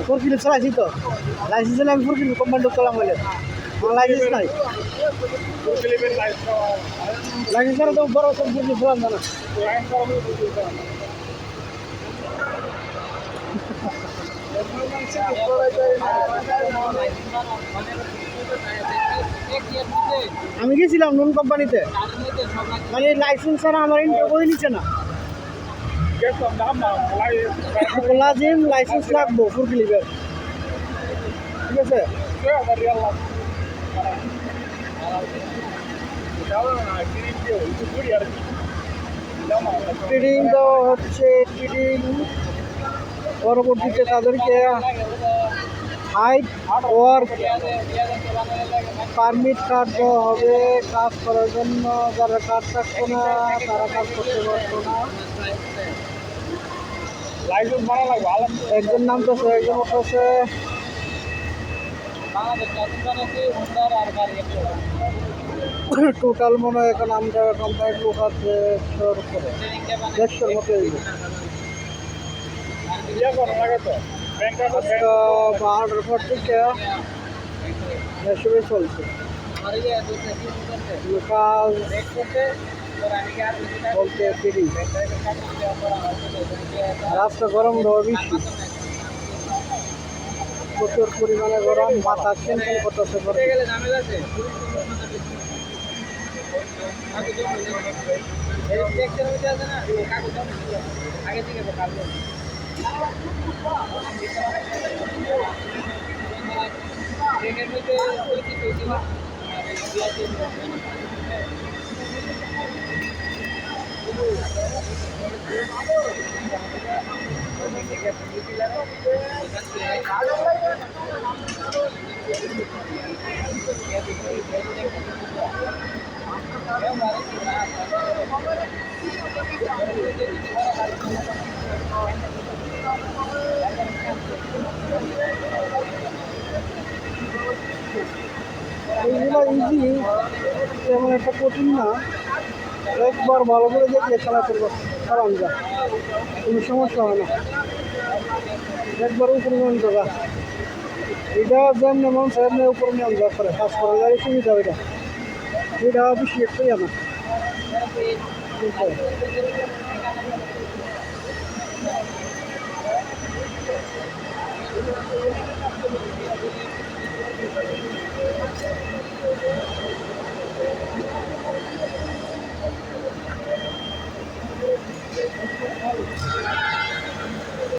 four kilo চালাইছি তো licence হলে আমি ফোর কিলো কোম্পানি চালাম বলে আমার লাইসেন্স নাই লাইসেন্স ছাড়া তো বড় সব ফোর কিলো চালাম না আমি গেছিলাম নুন কোম্পানিতে মানে লাইসেন্স ছাড়া আমার ইন্টার করে নিচ্ছে না লাজিম লাইসেন্স লাগবো ফোর কিলিপের ঠিক আছে ট্রেডিং তো হচ্ছে ট্রেডিং পরবর্তীতে তাদেরকে হাইট ওয়ার্ক পারমিট কার্ড দেওয়া হবে কাজ করার জন্য যারা কাজ থাকতো না তারা কাজ করতে পারতো না একজন নামতেছে একজন উঠতেছে টোটাল মনে হয় এখন আমরা কোম্পানির লোক আছে 100 মতো বারোটার পর থেকে এসবে চলছে কাজ বলতে ফিরি রাস্তা গরম দেওয়া বেশি প্রচুর পরিমাণে গরম মাথা চিন্তা করতেছে আগে থেকে এইগুলো ইজি তেমন একটা কঠিন না একবার ভালো করে দেখলে চালাতে চালান যায় কোনো সমস্যা হয় না একবার উপরে নেন যাবা এটা যেমন মন সেমনি উপরে নেন যা করে কাজ করা যায় সুবিধা এটা বেশি একটাই না